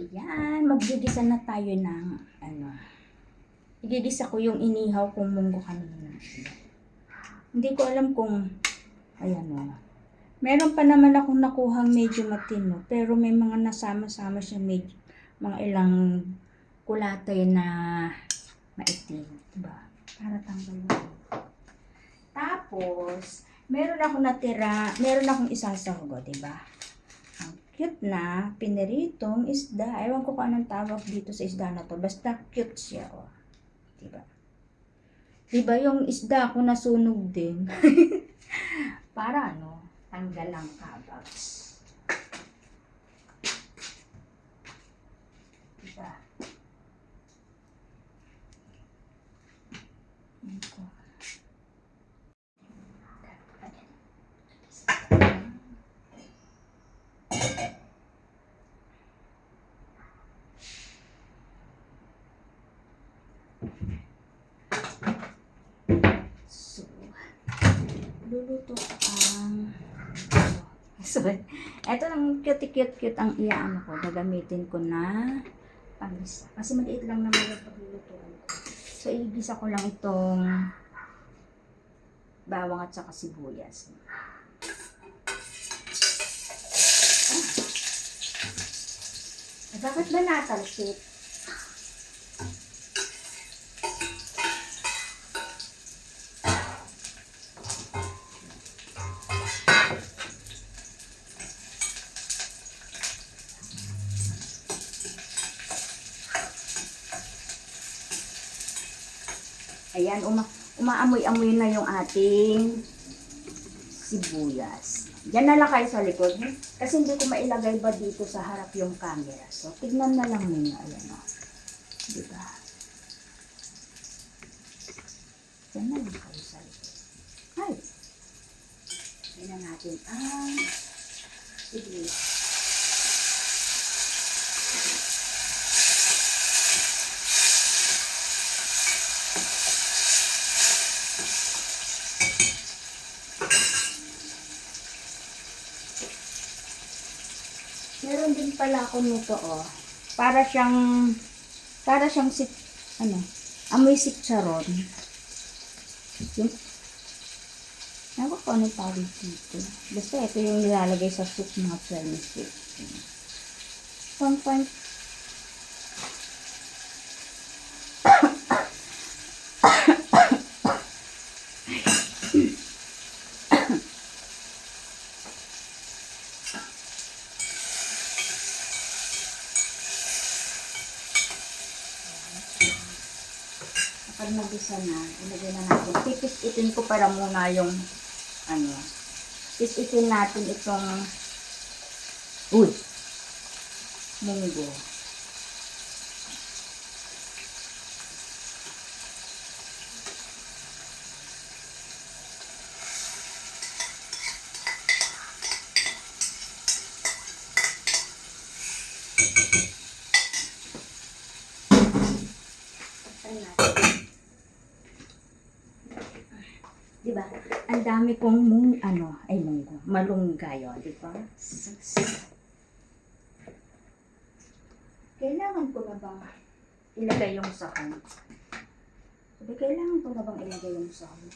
Ayan, magigisa na tayo ng igigisa ko yung inihaw kong munggo kanina. Hindi ko alam kung, ayan o. Meron pa naman akong nakuhang medyo matino, pero may mga nasama-sama siya medyo, mga ilang kulatay na maitim. Diba? Para tanggalin. Tapos, meron akong isasahog, diba? Ang cute na piniritong isda. Ewan ko kung anong tawag dito sa isda na to. Basta cute siya, oh. Diba? Diba yung isda ko nasunog din? Para tanggal ang kabags. Diba? Ito. So, luluto ang eto lang cute ang iyaano ko. Gagamitin ko na pangisa. Kasi maliit lang naman yung paglulutuan ko. So, igisa ko lang itong bawang at saka sibuyas. Bakit ba natalsik? Ayan, umaamoy-amoy na yung ating sibuyas. Diyan na lang kayo sa likod. Kasi hindi ko mailagay ba dito sa harap yung camera. So, tignan na lang ninyo. Ayan o. Diba? Diyan na lang kayo sa likod. Ay! Tignan natin ang sibuyas. Meron din pala ako nito, oh. Para siyang amoy sitcharon. Yung, naku ko ano tawag dito. Basta ito yung nilalagay sa soup, mga Chinese soup. Kapag nagisa na, ilagay na natin. Pipit-itin ko para muna yung pipit-itin natin itong munggo. Diba? Ang dami kong malunggay, diba? Kailangan ko na bang ilagay yung sahog? Kailangan ko na bang ilagay yung sahog?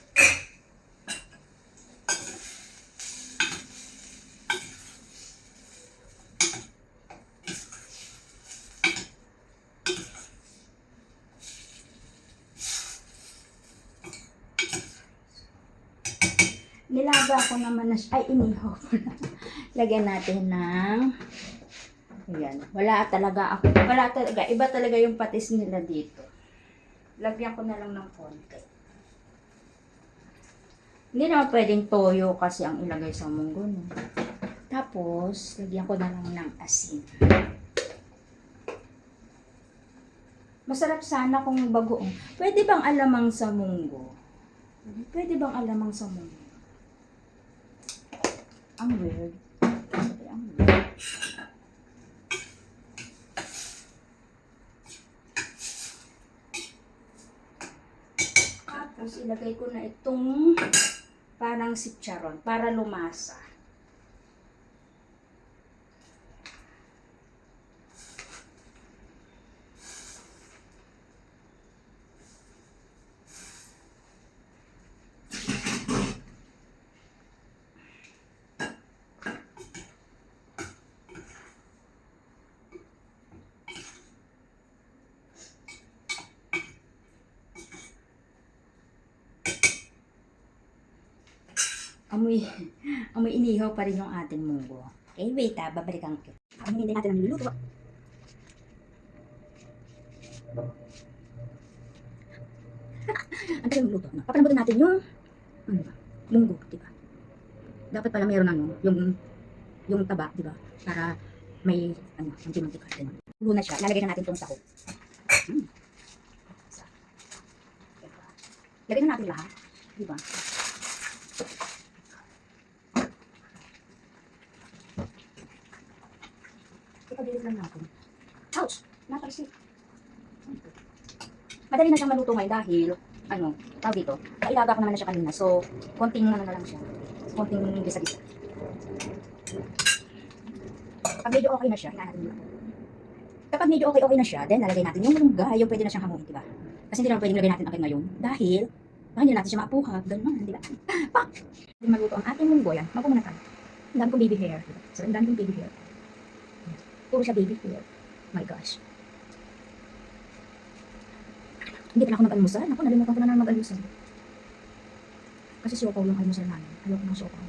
Nilaga ko naman na siya. Ay, inihaw ko na. Lagyan natin ng ayan. Wala talaga. Iba talaga yung patis nila dito. Lagyan ko na lang ng konti. Hindi naman pwedeng toyo kasi ang ilagay sa munggo, no? Tapos, lagyan ko na lang ng asin. Masarap sana kung bagoong. Pwede bang alamang sa munggo? Pwede bang alamang sa munggo? Ang weird. Ang weird. Tapos, ilagay ko na itong parang sitcharon para lumasa. Amoy, amoy inihaw pa rin yung ating munggo. Okay, wait babalikan ko. Hindi natin ang niluluto. Ang tagal magluto, no? Papalambutin natin yung, ano ba, munggo, diba? Dapat pala mayroon ano, yung taba, diba? Para may, ano, mantika, diba? Luto na siya, lalagay na natin itong sahog. Lagay na natin lahat, diba? Ipagdilit lang natin. Ouch! Napaisip. Madali na siyang maluto ngayon dahil, ano, tawag dito, nailaga ko naman na siya kanina. So, konting ano na lang siya. Konting gisa-gisa. Pag medyo okay na siya, hinaan natin dito. Kapag medyo okay na siya, then lalagay natin yung malunggay, yung pwede na siyang hamuin, diba? Kasi hindi naman pwedeng lagay natin agad ngayon dahil baka hindi natin siya maapuhag, gano'n, diba? Pak! Hindi maluto ang ating munggo, yan. Mapo muna tayo. Ang dami kong baby hair, diba? So, ang dami kong baby hair. Puro siya baby hair. My gosh. Hindi pa na ako nag-almusal. Ako, nalimutan ko na naman mag-almusal. Kasi siopaw yung almusal namin. Ayoko ng siopaw.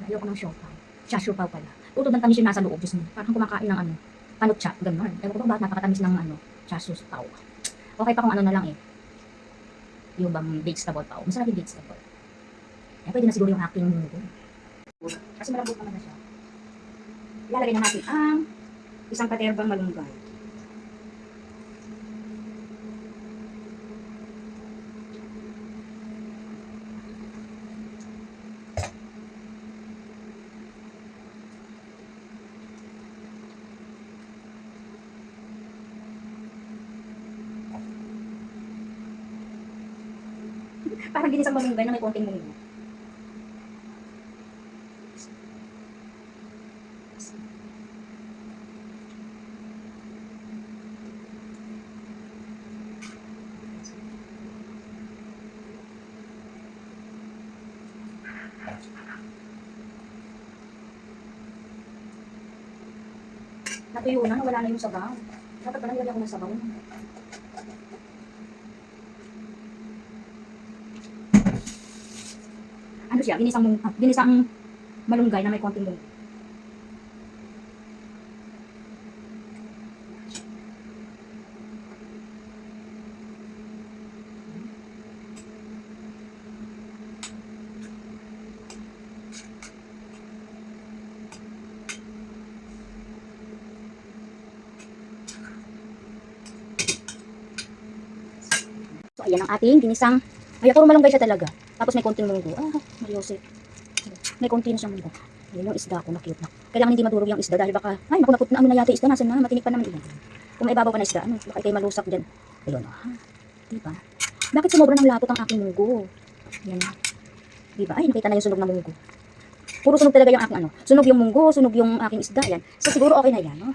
Ayoko ng siopaw. Siya, siopaw pala. Utod ng tamis yung nasa loob. Diyos mo. Parang kumakain ng ano, panutsa. Ganun. Ewan ko ba bakit napakatamis ng ano, siopaw. Okay pa kung ano na lang eh. Yung bang vegetable pao. Masarap yung vegetable. Eh, pwede na siguro yung aking munggo. Kasi malambot naman na siya. Ilalagay na natin ang isang katerbang malunggay. Parang ginisang malunggay na may konting munggo. Natuyo na, wala na yung sabaw. Dapat pala nilagyan ko ng sabaw. Ano siya? Ginisang malunggay na may konting munggo. So, ayan ang ating ginisang. Ay, puro malunggay siya talaga. Tapos may konting munggo. Ah, Mariose. May konti na siyang munggo. Ayan yung isda ko, na cute na. Kailangan hindi madurog yung isda dahil baka, ay, naku, na ano na yata isda. Nasaan na? Matinik pa naman ilan. Kung may ibabaw pa na isda, ano, baka ikay malusak dyan. Ayun, diba? Bakit sumobra ng lapot ang aking munggo? Ayan. Diba? Ay, nakita na yung sunog ng munggo. Puro sunog talaga yung aking ano. Sunog yung munggo, sunog yung aking isda. Ayan. So, siguro okay na yan, no?